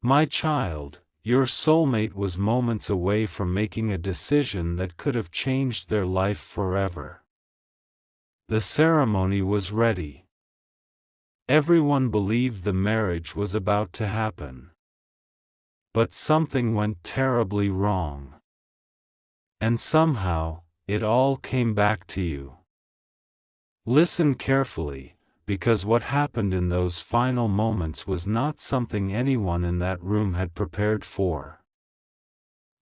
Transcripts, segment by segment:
My child, your soulmate was moments away from making a decision that could have changed their life forever. The ceremony was ready. Everyone believed the marriage was about to happen. But something went terribly wrong. And somehow, it all came back to you. Listen carefully, because what happened in those final moments was not something anyone in that room had prepared for.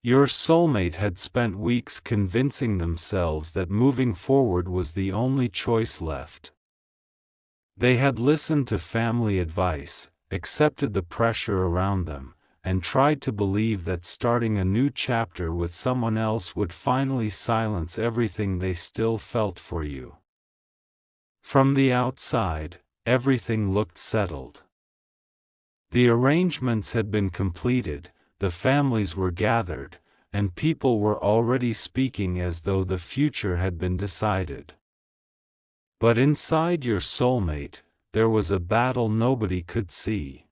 Your soulmate had spent weeks convincing themselves that moving forward was the only choice left. They had listened to family advice, accepted the pressure around them, and tried to believe that starting a new chapter with someone else would finally silence everything they still felt for you. From the outside, everything looked settled. The arrangements had been completed, the families were gathered, and people were already speaking as though the future had been decided. But inside your soulmate, there was a battle nobody could see.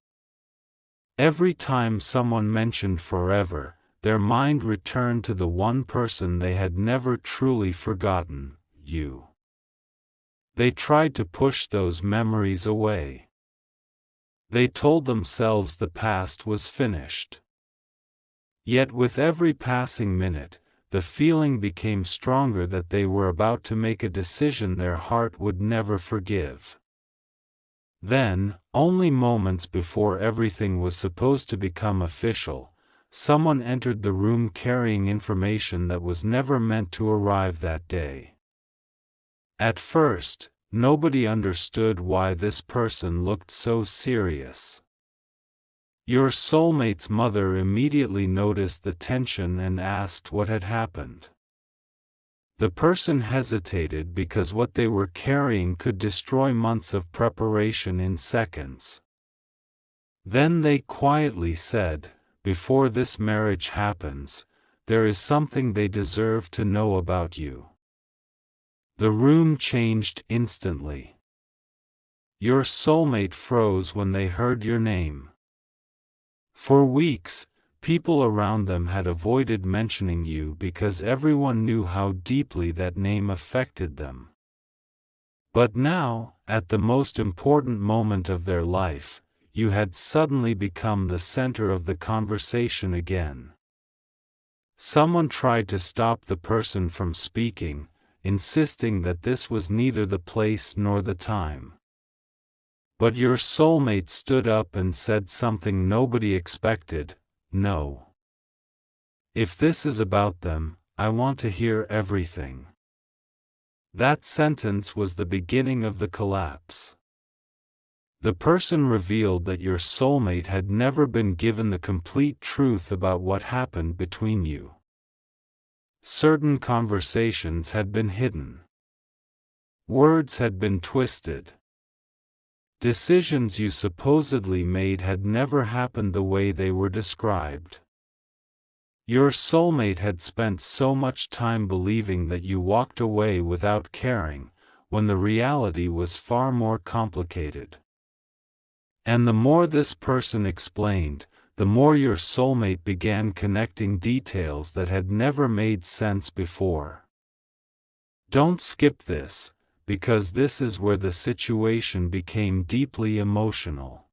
Every time someone mentioned forever, their mind returned to the one person they had never truly forgotten, you. They tried to push those memories away. They told themselves the past was finished. Yet with every passing minute, the feeling became stronger that they were about to make a decision their heart would never forgive. Then, only moments before everything was supposed to become official, someone entered the room carrying information that was never meant to arrive that day. At first, nobody understood why this person looked so serious. Your soulmate's mother immediately noticed the tension and asked what had happened. The person hesitated because what they were carrying could destroy months of preparation in seconds. Then they quietly said, "Before this marriage happens, there is something they deserve to know about you." The room changed instantly. Your soulmate froze when they heard your name. For weeks, people around them had avoided mentioning you because everyone knew how deeply that name affected them. But now, at the most important moment of their life, you had suddenly become the center of the conversation again. Someone tried to stop the person from speaking, insisting that this was neither the place nor the time. But your soulmate stood up and said something nobody expected: "No. If this is about them, I want to hear everything." That sentence was the beginning of the collapse. The person revealed that your soulmate had never been given the complete truth about what happened between you. Certain conversations had been hidden. Words had been twisted. Decisions you supposedly made had never happened the way they were described. Your soulmate had spent so much time believing that you walked away without caring, when the reality was far more complicated. And the more this person explained, the more your soulmate began connecting details that had never made sense before. Don't skip this, because this is where the situation became deeply emotional.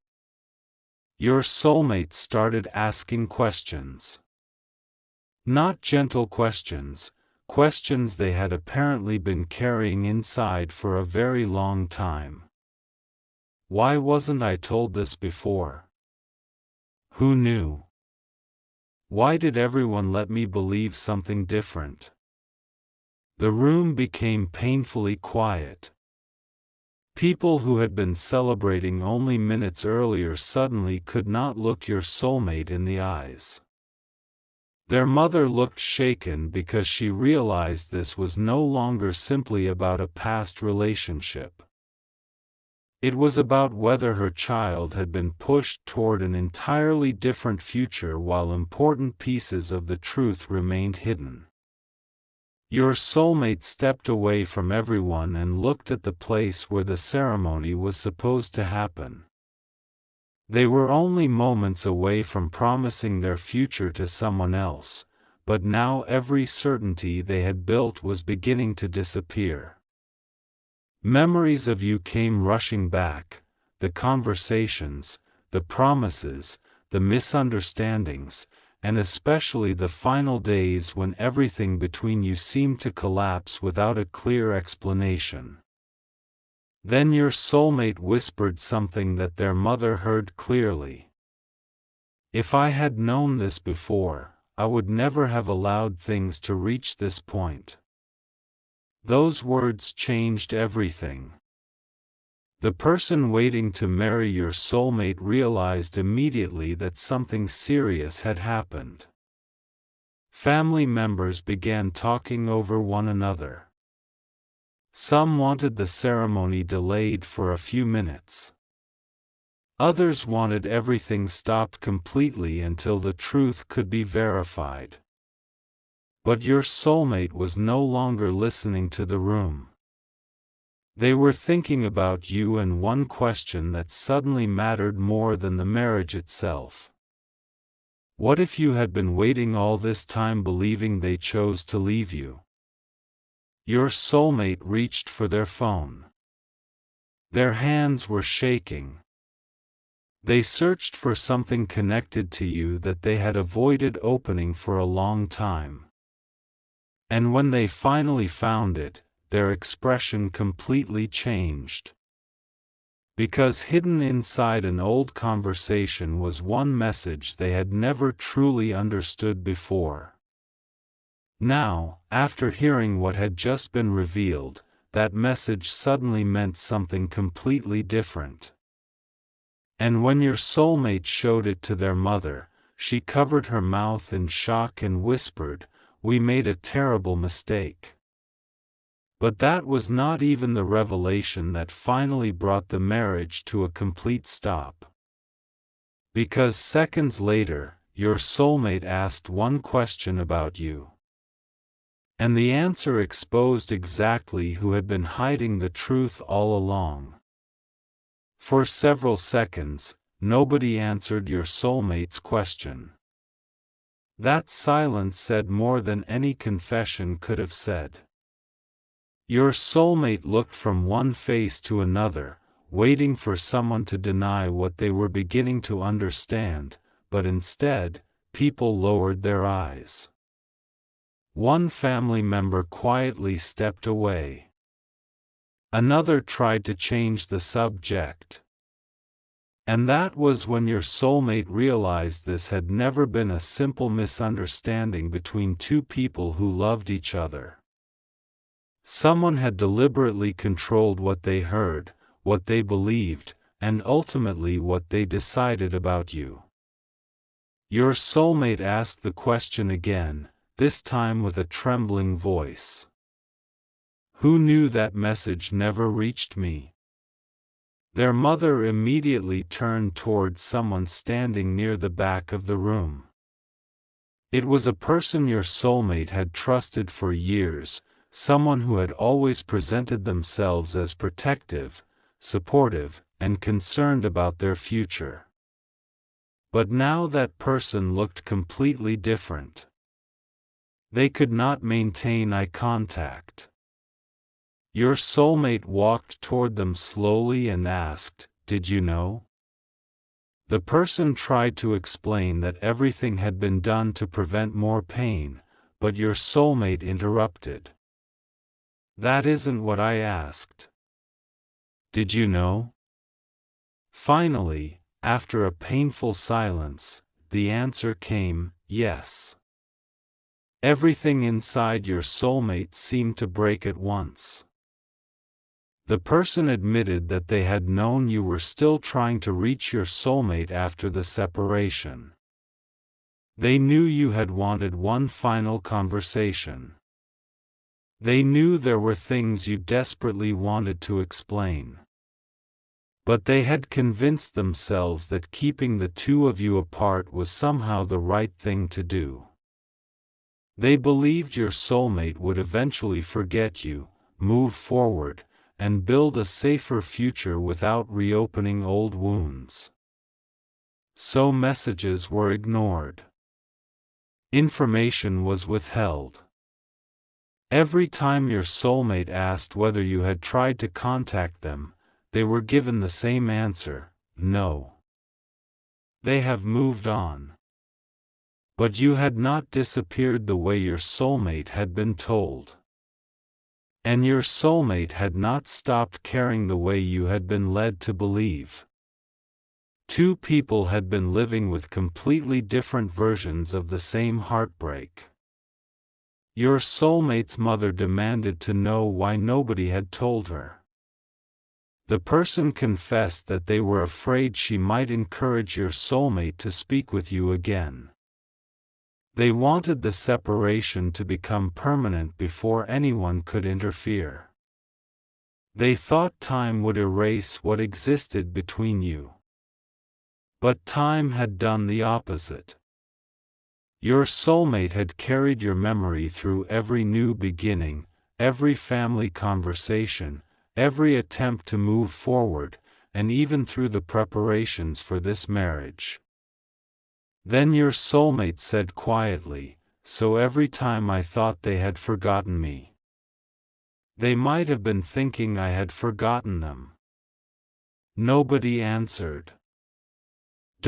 Your soulmate started asking questions. Not gentle questions, questions they had apparently been carrying inside for a very long time. Why wasn't I told this before? Who knew? Why did everyone let me believe something different? The room became painfully quiet. People who had been celebrating only minutes earlier suddenly could not look your soulmate in the eyes. Their mother looked shaken because she realized this was no longer simply about a past relationship. It was about whether her child had been pushed toward an entirely different future while important pieces of the truth remained hidden. Your soulmate stepped away from everyone and looked at the place where the ceremony was supposed to happen. They were only moments away from promising their future to someone else, but now every certainty they had built was beginning to disappear. Memories of you came rushing back, the conversations, the promises, the misunderstandings, and especially the final days when everything between you seemed to collapse without a clear explanation. Then your soulmate whispered something that their mother heard clearly. "If I had known this before, I would never have allowed things to reach this point." Those words changed everything. The person waiting to marry your soulmate realized immediately that something serious had happened. Family members began talking over one another. Some wanted the ceremony delayed for a few minutes. Others wanted everything stopped completely until the truth could be verified. But your soulmate was no longer listening to the room. They were thinking about you and one question that suddenly mattered more than the marriage itself. What if you had been waiting all this time believing they chose to leave you? Your soulmate reached for their phone. Their hands were shaking. They searched for something connected to you that they had avoided opening for a long time. And when they finally found it, their expression completely changed. Because hidden inside an old conversation was one message they had never truly understood before. Now, after hearing what had just been revealed, that message suddenly meant something completely different. And when your soulmate showed it to their mother, she covered her mouth in shock and whispered, "We made a terrible mistake." But that was not even the revelation that finally brought the marriage to a complete stop. Because seconds later, your soulmate asked one question about you. And the answer exposed exactly who had been hiding the truth all along. For several seconds, nobody answered your soulmate's question. That silence said more than any confession could have said. Your soulmate looked from one face to another, waiting for someone to deny what they were beginning to understand, but instead, people lowered their eyes. One family member quietly stepped away. Another tried to change the subject. And that was when your soulmate realized this had never been a simple misunderstanding between two people who loved each other. Someone had deliberately controlled what they heard, what they believed, and ultimately what they decided about you. Your soulmate asked the question again, this time with a trembling voice. "Who knew that message never reached me?" Their mother immediately turned towards someone standing near the back of the room. It was a person your soulmate had trusted for years, someone who had always presented themselves as protective, supportive, and concerned about their future. But now that person looked completely different. They could not maintain eye contact. Your soulmate walked toward them slowly and asked, "Did you know?" The person tried to explain that everything had been done to prevent more pain, but your soulmate interrupted. "That isn't what I asked." "Did you know?" Finally, after a painful silence, the answer came, "Yes." Everything inside your soulmate seemed to break at once. The person admitted that they had known you were still trying to reach your soulmate after the separation. They knew you had wanted one final conversation. They knew there were things you desperately wanted to explain. But they had convinced themselves that keeping the two of you apart was somehow the right thing to do. They believed your soulmate would eventually forget you, move forward, and build a safer future without reopening old wounds. so messages were ignored. Information was withheld. Every time your soulmate asked whether you had tried to contact them, they were given the same answer: no. They have moved on. But you had not disappeared the way your soulmate had been told. And your soulmate had not stopped caring the way you had been led to believe. Two people had been living with completely different versions of the same heartbreak. Your soulmate's mother demanded to know why nobody had told her. The person confessed that they were afraid she might encourage your soulmate to speak with you again. They wanted the separation to become permanent before anyone could interfere. They thought time would erase what existed between you. But time had done the opposite. Your soulmate had carried your memory through every new beginning, every family conversation, every attempt to move forward, and even through the preparations for this marriage. Then your soulmate said quietly, "So every time I thought they had forgotten me. They might have been thinking I had forgotten them." Nobody answered.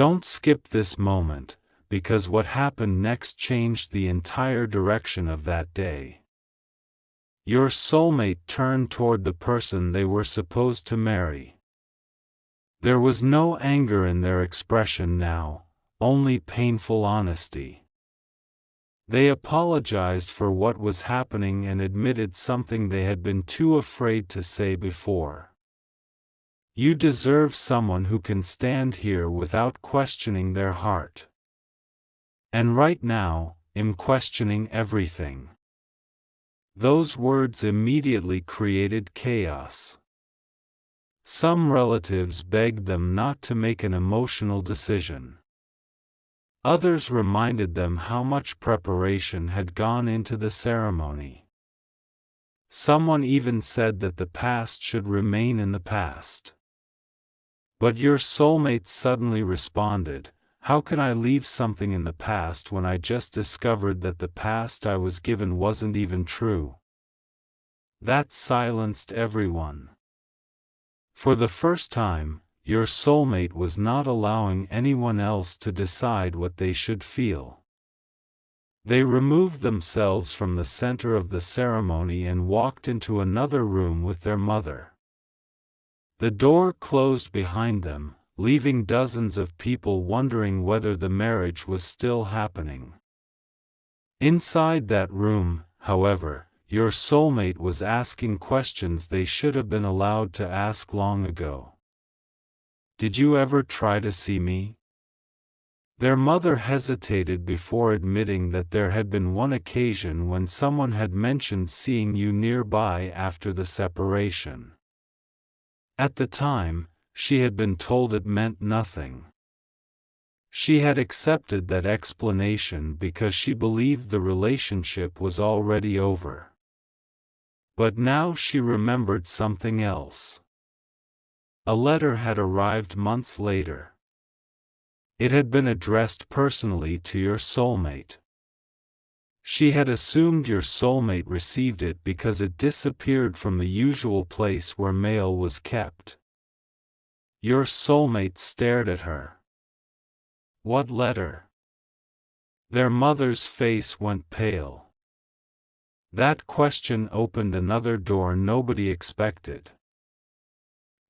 Don't skip this moment, because what happened next changed the entire direction of that day. Your soulmate turned toward the person they were supposed to marry. There was no anger in their expression now, only painful honesty. They apologized for what was happening and admitted something they had been too afraid to say before. You deserve someone who can stand here without questioning their heart. And right now, I'm questioning everything. Those words immediately created chaos. Some relatives begged them not to make an emotional decision. Others reminded them how much preparation had gone into the ceremony. Someone even said that the past should remain in the past. But your soulmate suddenly responded, "How can I leave something in the past when I just discovered that the past I was given wasn't even true?" That silenced everyone. For the first time, your soulmate was not allowing anyone else to decide what they should feel. They removed themselves from the center of the ceremony and walked into another room with their mother. The door closed behind them, leaving dozens of people wondering whether the marriage was still happening. Inside that room, however, your soulmate was asking questions they should have been allowed to ask long ago. "Did you ever try to see me?" Their mother hesitated before admitting that there had been one occasion when someone had mentioned seeing you nearby after the separation. At the time, she had been told it meant nothing. She had accepted that explanation because she believed the relationship was already over. But now she remembered something else. A letter had arrived months later. It had been addressed personally to your soulmate. She had assumed your soulmate received it because it disappeared from the usual place where mail was kept. Your soulmate stared at her. "What letter?" Their mother's face went pale. That question opened another door nobody expected.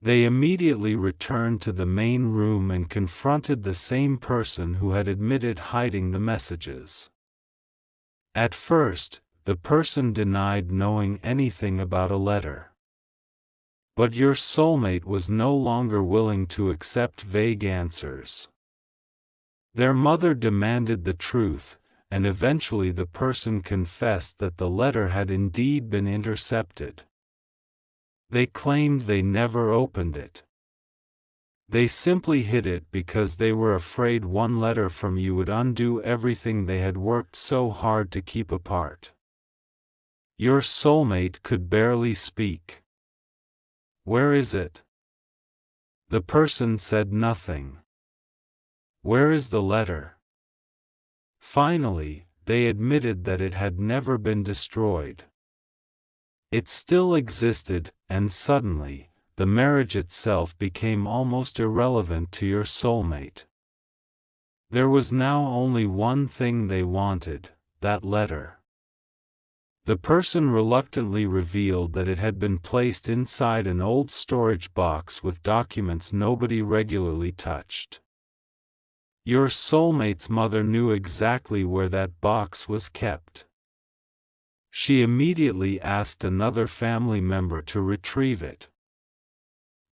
They immediately returned to the main room and confronted the same person who had admitted hiding the messages. At first, the person denied knowing anything about a letter. But your soulmate was no longer willing to accept vague answers. Their mother demanded the truth, and eventually the person confessed that the letter had indeed been intercepted. They claimed they never opened it. They simply hid it because they were afraid one letter from you would undo everything they had worked so hard to keep apart. Your soulmate could barely speak. "Where is it?" The person said nothing. Where is the letter? Finally, they admitted that it had never been destroyed. It still existed, and suddenly, the marriage itself became almost irrelevant to your soulmate. There was now only one thing they wanted, that letter. The person reluctantly revealed that it had been placed inside an old storage box with documents nobody regularly touched. Your soulmate's mother knew exactly where that box was kept. She immediately asked another family member to retrieve it.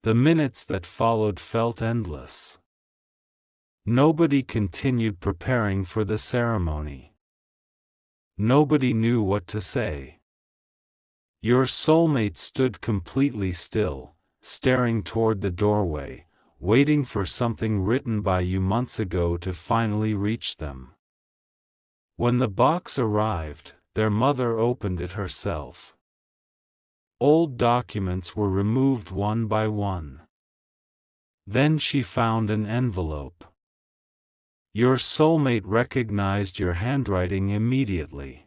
The minutes that followed felt endless. Nobody continued preparing for the ceremony. Nobody knew what to say. Your soulmate stood completely still, staring toward the doorway, waiting for something written by you months ago to finally reach them. When the box arrived, their mother opened it herself. Old documents were removed one by one. Then she found an envelope. Your soulmate recognized your handwriting immediately.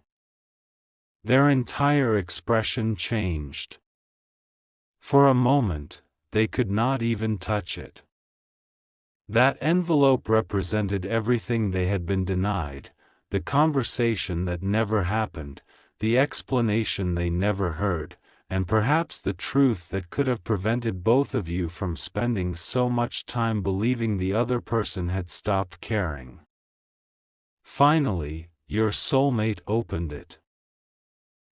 Their entire expression changed. For a moment, they could not even touch it. That envelope represented everything they had been denied, the conversation that never happened, the explanation they never heard, and perhaps the truth that could have prevented both of you from spending so much time believing the other person had stopped caring. Finally, your soulmate opened it.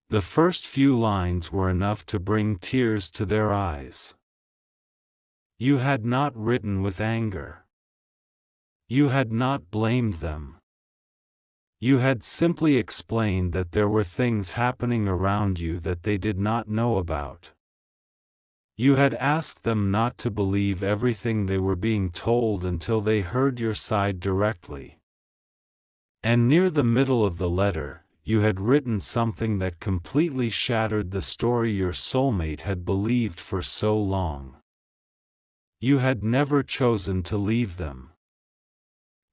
The first few lines were enough to bring tears to their eyes. You had not written with anger. You had not blamed them. You had simply explained that there were things happening around you that they did not know about. You had asked them not to believe everything they were being told until they heard your side directly. And near the middle of the letter, you had written something that completely shattered the story your soulmate had believed for so long. You had never chosen to leave them.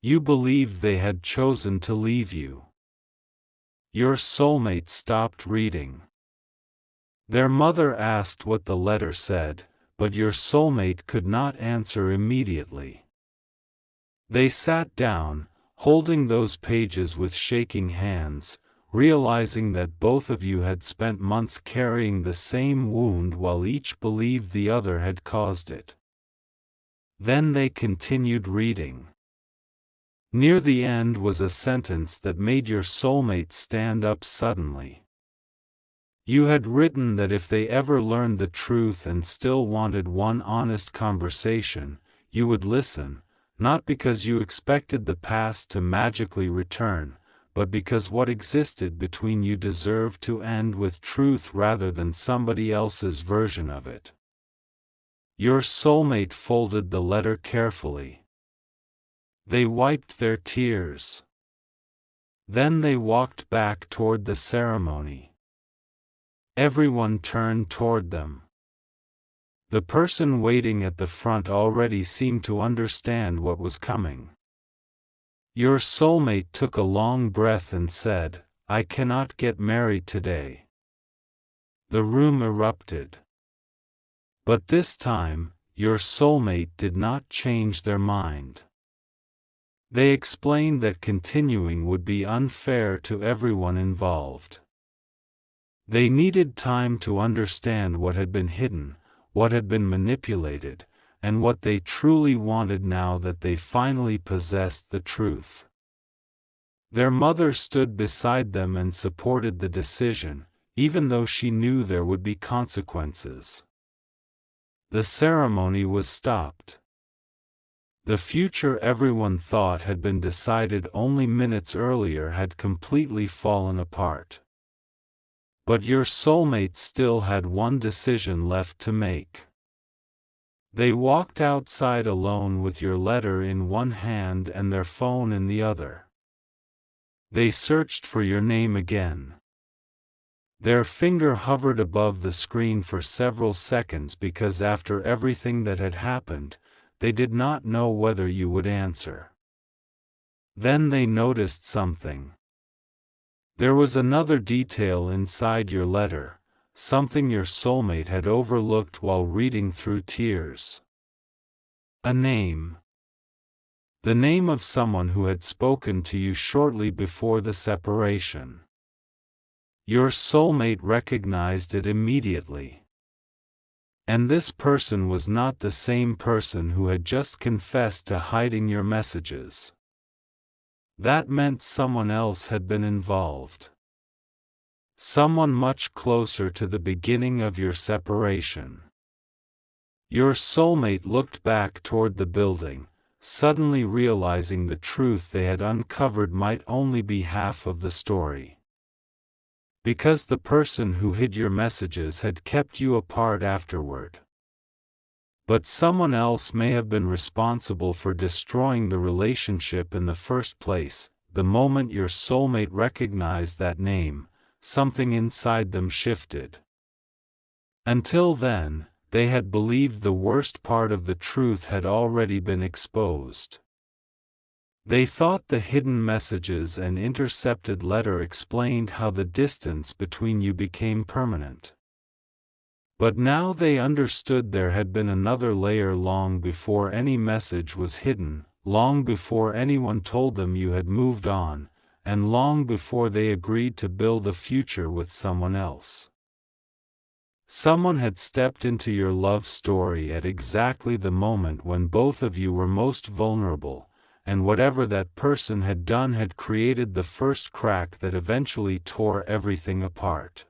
You believed they had chosen to leave you. Your soulmate stopped reading. Their mother asked what the letter said, but your soulmate could not answer immediately. They sat down, holding those pages with shaking hands, realizing that both of you had spent months carrying the same wound while each believed the other had caused it. Then they continued reading. Near the end was a sentence that made your soulmate stand up suddenly. You had written that if they ever learned the truth and still wanted one honest conversation, you would listen, not because you expected the past to magically return, but because what existed between you deserved to end with truth rather than somebody else's version of it. Your soulmate folded the letter carefully. They wiped their tears. Then they walked back toward the ceremony. Everyone turned toward them. The person waiting at the front already seemed to understand what was coming. Your soulmate took a long breath and said, "I cannot get married today." The room erupted. But this time, your soulmate did not change their mind. They explained that continuing would be unfair to everyone involved. They needed time to understand what had been hidden, what had been manipulated, and what they truly wanted now that they finally possessed the truth. Their mother stood beside them and supported the decision, even though she knew there would be consequences. The ceremony was stopped. The future everyone thought had been decided only minutes earlier had completely fallen apart. But your soulmate still had one decision left to make. They walked outside alone with your letter in one hand and their phone in the other. They searched for your name again. Their finger hovered above the screen for several seconds because after everything that had happened, they did not know whether you would answer. Then they noticed something. There was another detail inside your letter, something your soulmate had overlooked while reading through tears. A name. The name of someone who had spoken to you shortly before the separation. Your soulmate recognized it immediately. And this person was not the same person who had just confessed to hiding your messages. That meant someone else had been involved. Someone much closer to the beginning of your separation. Your soulmate looked back toward the building, suddenly realizing the truth they had uncovered might only be half of the story. Because the person who hid your messages had kept you apart afterward. But someone else may have been responsible for destroying the relationship in the first place. The moment your soulmate recognized that name, something inside them shifted. Until then, they had believed the worst part of the truth had already been exposed. They thought the hidden messages and intercepted letter explained how the distance between you became permanent. But now they understood there had been another layer long before any message was hidden, long before anyone told them you had moved on, and long before they agreed to build a future with someone else. Someone had stepped into your love story at exactly the moment when both of you were most vulnerable, and whatever that person had done had created the first crack that eventually tore everything apart.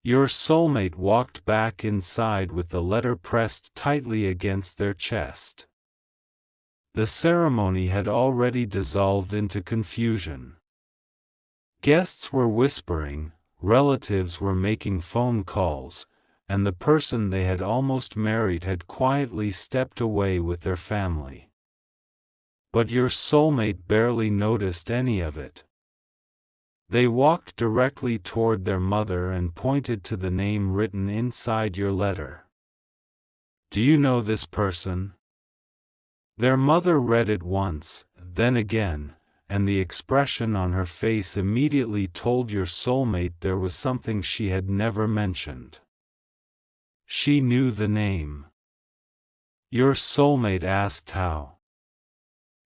Your soulmate walked back inside with the letter pressed tightly against their chest. The ceremony had already dissolved into confusion. Guests were whispering, relatives were making phone calls, and the person they had almost married had quietly stepped away with their family. But your soulmate barely noticed any of it. They walked directly toward their mother and pointed to the name written inside your letter. "Do you know this person?" Their mother read it once, then again, and the expression on her face immediately told your soulmate there was something she had never mentioned. She knew the name. Your soulmate asked how.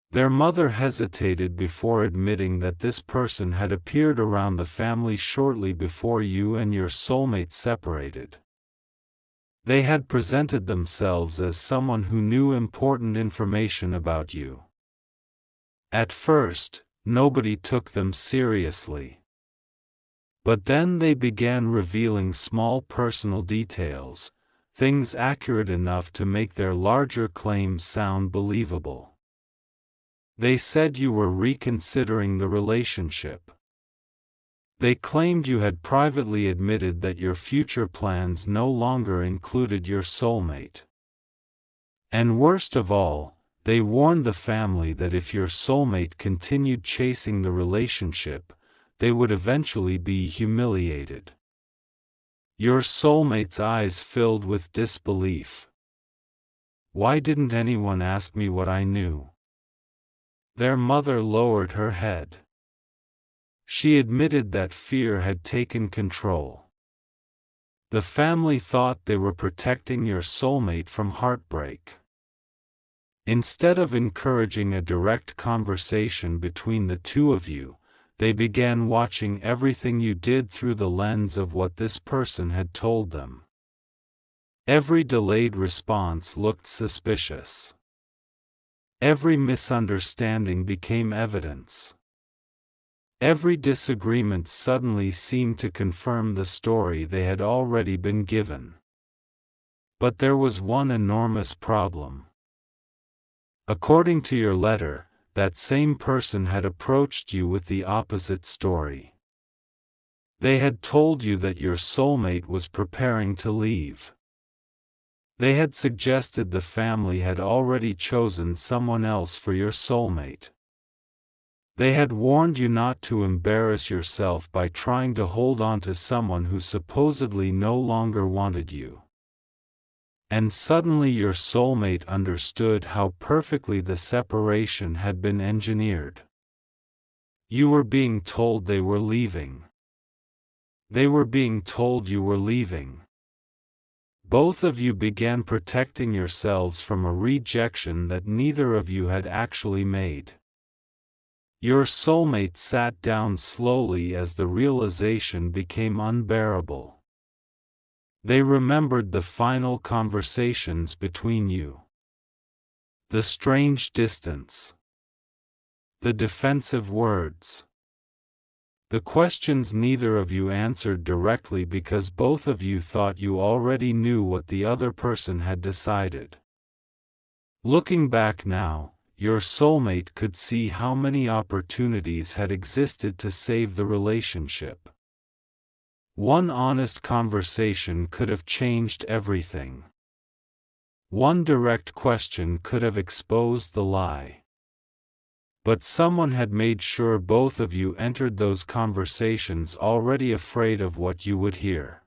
Their mother hesitated before admitting that this person had appeared around the family shortly before you and your soulmate separated. They had presented themselves as someone who knew important information about you. At first, nobody took them seriously. But then they began revealing small personal details, things accurate enough to make their larger claims sound believable. They said you were reconsidering the relationship. They claimed you had privately admitted that your future plans no longer included your soulmate. And worst of all, they warned the family that if your soulmate continued chasing the relationship, they would eventually be humiliated. Your soulmate's eyes filled with disbelief. "Why didn't anyone ask me what I knew?" Their mother lowered her head. She admitted that fear had taken control. The family thought they were protecting your soulmate from heartbreak. Instead of encouraging a direct conversation between the two of you, they began watching everything you did through the lens of what this person had told them. Every delayed response looked suspicious. Every misunderstanding became evidence. Every disagreement suddenly seemed to confirm the story they had already been given. But there was one enormous problem. According to your letter, that same person had approached you with the opposite story. They had told you that your soulmate was preparing to leave. They had suggested the family had already chosen someone else for your soulmate. They had warned you not to embarrass yourself by trying to hold on to someone who supposedly no longer wanted you. And suddenly your soulmate understood how perfectly the separation had been engineered. You were being told they were leaving. They were being told you were leaving. Both of you began protecting yourselves from a rejection that neither of you had actually made. Your soulmate sat down slowly as the realization became unbearable. They remembered the final conversations between you. The strange distance. The defensive words. The questions neither of you answered directly because both of you thought you already knew what the other person had decided. Looking back now, your soulmate could see how many opportunities had existed to save the relationship. One honest conversation could have changed everything. One direct question could have exposed the lie. But someone had made sure both of you entered those conversations already afraid of what you would hear.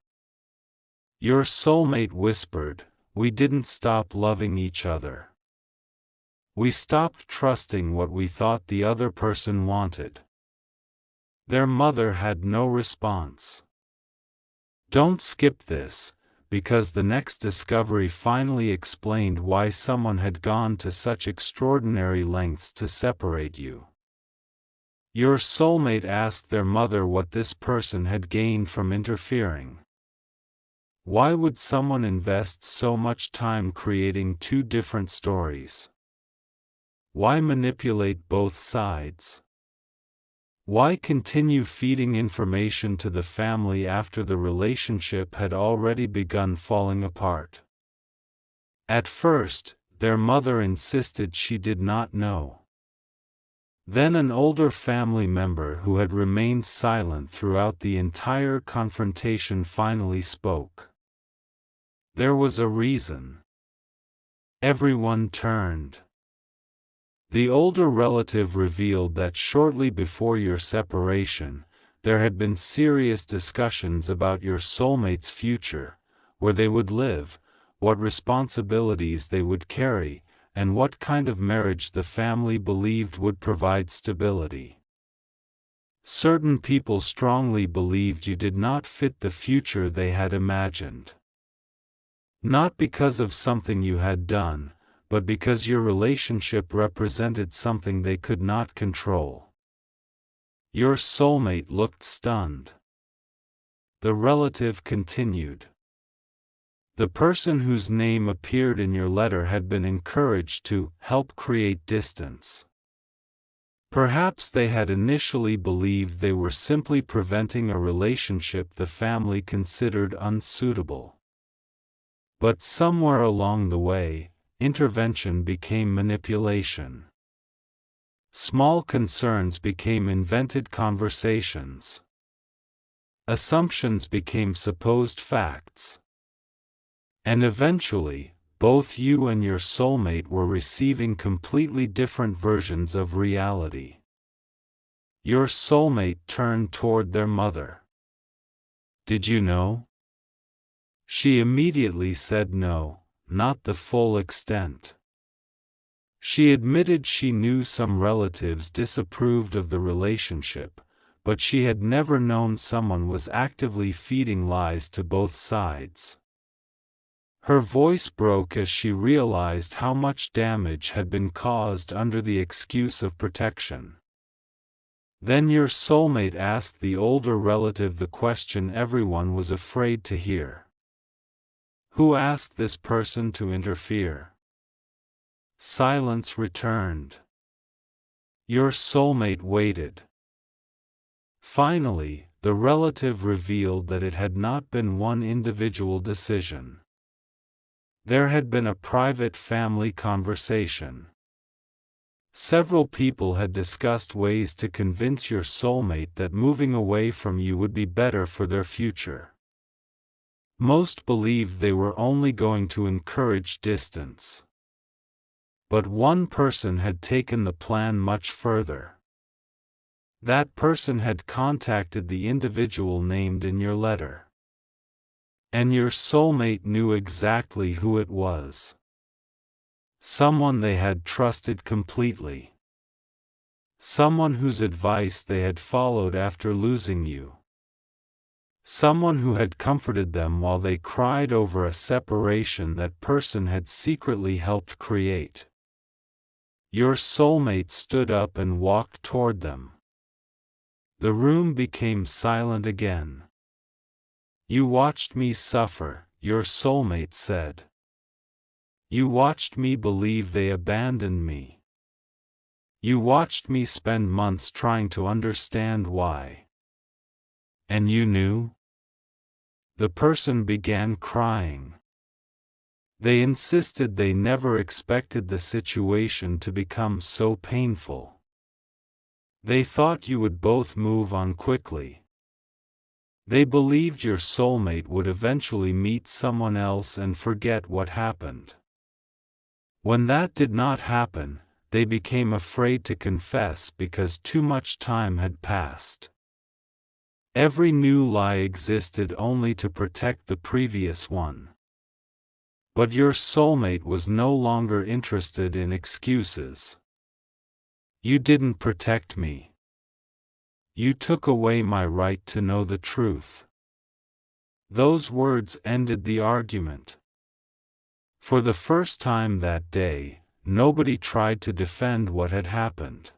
Your soulmate whispered, "We didn't stop loving each other. We stopped trusting what we thought the other person wanted." Their mother had no response. Don't skip this, because the next discovery finally explained why someone had gone to such extraordinary lengths to separate you. Your soulmate asked their mother what this person had gained from interfering. Why would someone invest so much time creating two different stories? Why manipulate both sides? Why continue feeding information to the family after the relationship had already begun falling apart? At first, their mother insisted she did not know. Then an older family member who had remained silent throughout the entire confrontation finally spoke. There was a reason. Everyone turned. The older relative revealed that shortly before your separation, there had been serious discussions about your soulmate's future, where they would live, what responsibilities they would carry, and what kind of marriage the family believed would provide stability. Certain people strongly believed you did not fit the future they had imagined. Not because of something you had done, but because your relationship represented something they could not control. Your soulmate looked stunned. The relative continued. The person whose name appeared in your letter had been encouraged to help create distance. Perhaps they had initially believed they were simply preventing a relationship the family considered unsuitable. But somewhere along the way, intervention became manipulation. Small concerns became invented conversations. Assumptions became supposed facts. And eventually, both you and your soulmate were receiving completely different versions of reality. Your soulmate turned toward their mother. "Did you know?" She immediately said no, not the full extent. She admitted she knew some relatives disapproved of the relationship, but she had never known someone was actively feeding lies to both sides. Her voice broke as she realized how much damage had been caused under the excuse of protection. Then your soulmate asked the older relative the question everyone was afraid to hear. Who asked this person to interfere? Silence returned. Your soulmate waited. Finally, the relative revealed that it had not been one individual decision. There had been a private family conversation. Several people had discussed ways to convince your soulmate that moving away from you would be better for their future. Most believed they were only going to encourage distance. But one person had taken the plan much further. That person had contacted the individual named in your letter. And your soulmate knew exactly who it was. Someone they had trusted completely. Someone whose advice they had followed after losing you. Someone who had comforted them while they cried over a separation that person had secretly helped create. Your soulmate stood up and walked toward them. The room became silent again. You watched me suffer, your soulmate said. You watched me believe they abandoned me. You watched me spend months trying to understand why. And you knew? The person began crying. They insisted they never expected the situation to become so painful. They thought you would both move on quickly. They believed your soulmate would eventually meet someone else and forget what happened. When that did not happen, they became afraid to confess because too much time had passed. Every new lie existed only to protect the previous one. But your soulmate was no longer interested in excuses. You didn't protect me. You took away my right to know the truth. Those words ended the argument. For the first time that day, nobody tried to defend what had happened.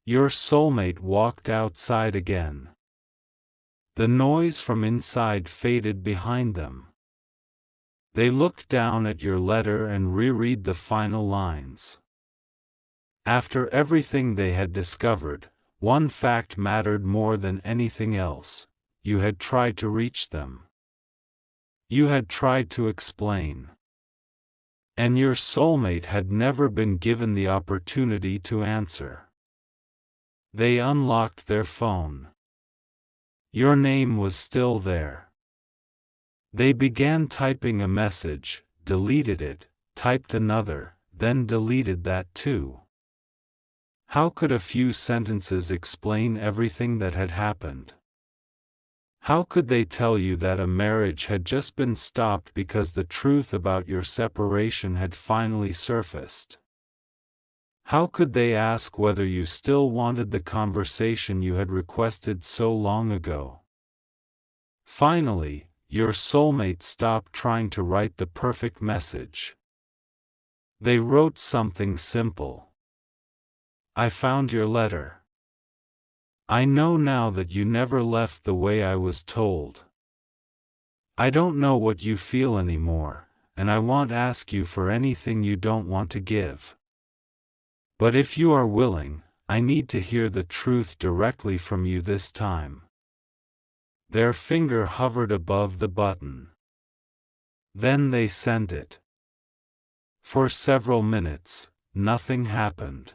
Your soulmate walked outside again. The noise from inside faded behind them. They looked down at your letter and reread the final lines. After everything they had discovered, one fact mattered more than anything else: you had tried to reach them. You had tried to explain. And your soulmate had never been given the opportunity to answer. They unlocked their phone. Your name was still there. They began typing a message, deleted it, typed another, then deleted that too. How could a few sentences explain everything that had happened? How could they tell you that a marriage had just been stopped because the truth about your separation had finally surfaced? How could they ask whether you still wanted the conversation you had requested so long ago? Finally, your soulmate stopped trying to write the perfect message. They wrote something simple. I found your letter. I know now that you never left the way I was told. I don't know what you feel anymore, and I won't ask you for anything you don't want to give. But if you are willing, I need to hear the truth directly from you this time. Their finger hovered above the button. Then they sent it. For several minutes, nothing happened.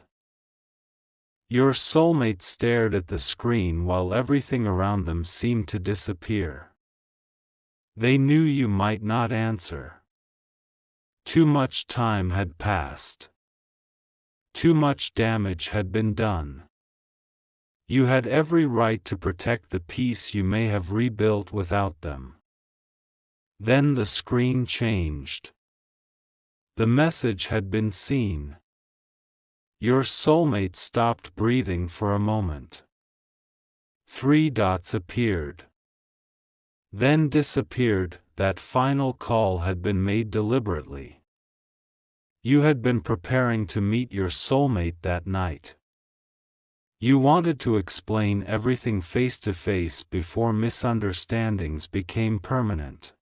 Your soulmate stared at the screen while everything around them seemed to disappear. They knew you might not answer. Too much time had passed. Too much damage had been done. You had every right to protect the peace you may have rebuilt without them. Then the screen changed. The message had been seen. Your soulmate stopped breathing for a moment. 3 dots appeared. Then disappeared. That final call had been made deliberately. You had been preparing to meet your soulmate that night. You wanted to explain everything face to face before misunderstandings became permanent.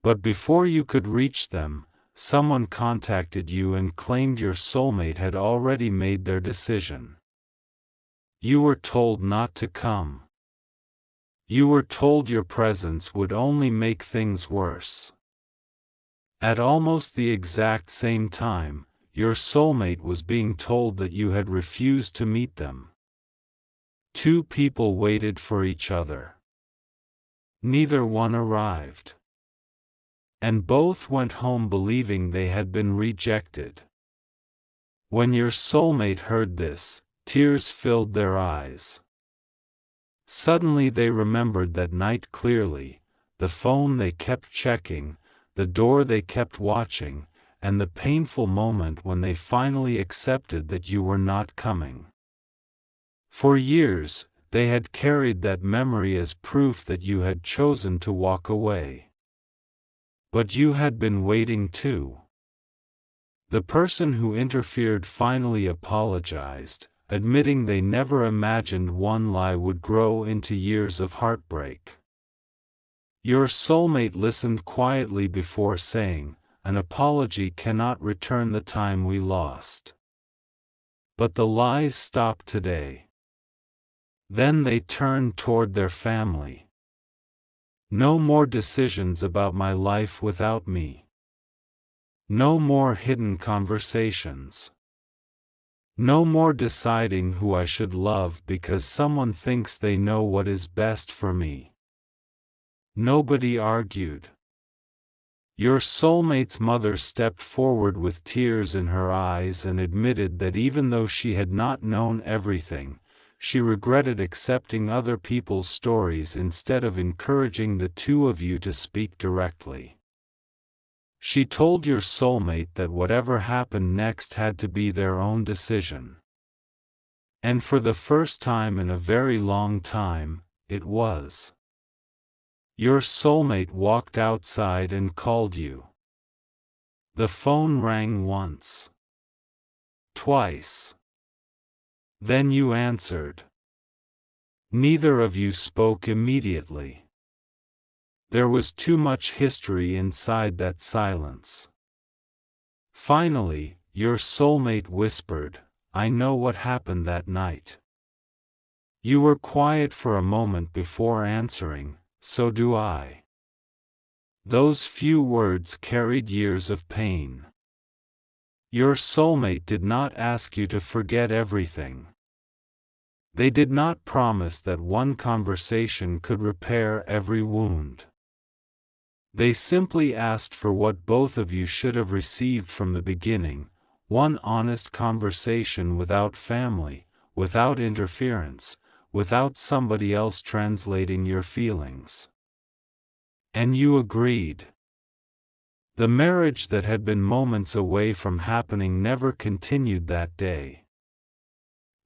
But before you could reach them, someone contacted you and claimed your soulmate had already made their decision. You were told not to come. You were told your presence would only make things worse. At almost the exact same time, your soulmate was being told that you had refused to meet them. 2 people waited for each other. Neither one arrived. And both went home believing they had been rejected. When your soulmate heard this, tears filled their eyes. Suddenly they remembered that night clearly, the phone they kept checking, the door they kept watching, and the painful moment when they finally accepted that you were not coming. For years, they had carried that memory as proof that you had chosen to walk away. But you had been waiting too. The person who interfered finally apologized, admitting they never imagined one lie would grow into years of heartbreak. Your soulmate listened quietly before saying, "An apology cannot return the time we lost." But the lies stopped today. Then they turned toward their family. "No more decisions about my life without me. No more hidden conversations. No more deciding who I should love because someone thinks they know what is best for me." Nobody argued. Your soulmate's mother stepped forward with tears in her eyes and admitted that even though she had not known everything, she regretted accepting other people's stories instead of encouraging the two of you to speak directly. She told your soulmate that whatever happened next had to be their own decision. And for the first time in a very long time, it was. Your soulmate walked outside and called you. The phone rang once. Twice. Then you answered. Neither of you spoke immediately. There was too much history inside that silence. Finally, your soulmate whispered, "I know what happened that night." You were quiet for a moment before answering, "So do I." Those few words carried years of pain. Your soulmate did not ask you to forget everything. They did not promise that one conversation could repair every wound. They simply asked for what both of you should have received from the beginning: one honest conversation without family, without interference, without somebody else translating your feelings. And you agreed. The marriage that had been moments away from happening never continued that day.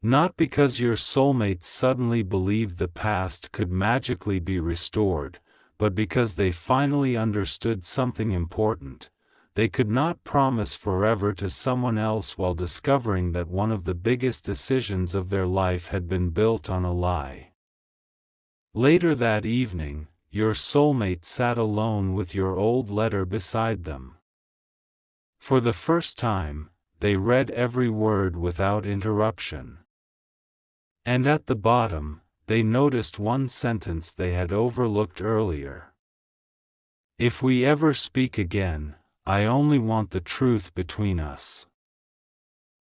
Not because your soulmates suddenly believed the past could magically be restored, but because they finally understood something important. They could not promise forever to someone else while discovering that one of the biggest decisions of their life had been built on a lie. Later that evening, your soulmate sat alone with your old letter beside them. For the first time, they read every word without interruption. And at the bottom, they noticed one sentence they had overlooked earlier. "If we ever speak again, I only want the truth between us."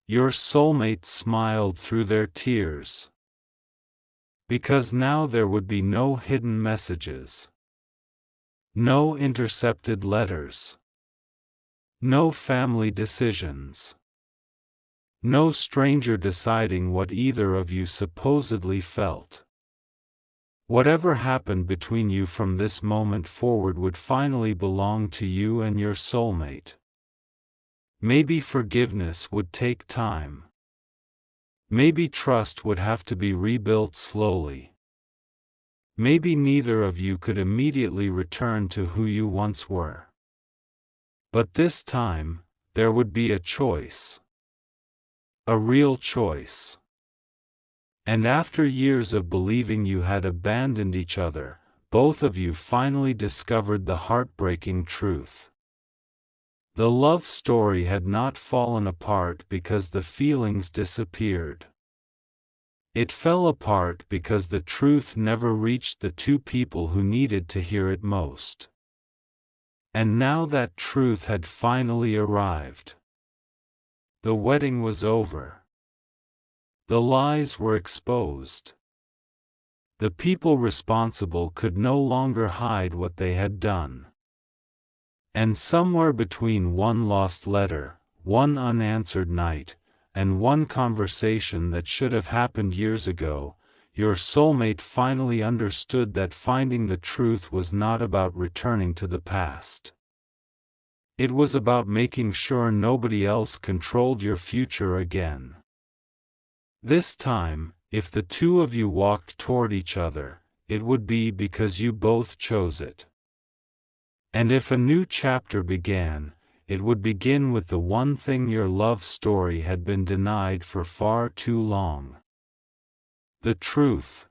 Your soulmate smiled through their tears. Because now there would be no hidden messages. No intercepted letters. No family decisions. No stranger deciding what either of you supposedly felt. Whatever happened between you from this moment forward would finally belong to you and your soulmate. Maybe forgiveness would take time. Maybe trust would have to be rebuilt slowly. Maybe neither of you could immediately return to who you once were. But this time, there would be a choice. A real choice. And after years of believing you had abandoned each other, both of you finally discovered the heartbreaking truth. The love story had not fallen apart because the feelings disappeared. It fell apart because the truth never reached the two people who needed to hear it most. And now that truth had finally arrived. The wedding was over. The lies were exposed. The people responsible could no longer hide what they had done. And somewhere between one lost letter, one unanswered night, and one conversation that should have happened years ago, your soulmate finally understood that finding the truth was not about returning to the past. It was about making sure nobody else controlled your future again. This time, if the two of you walked toward each other, it would be because you both chose it. And if a new chapter began, it would begin with the one thing your love story had been denied for far too long: the truth.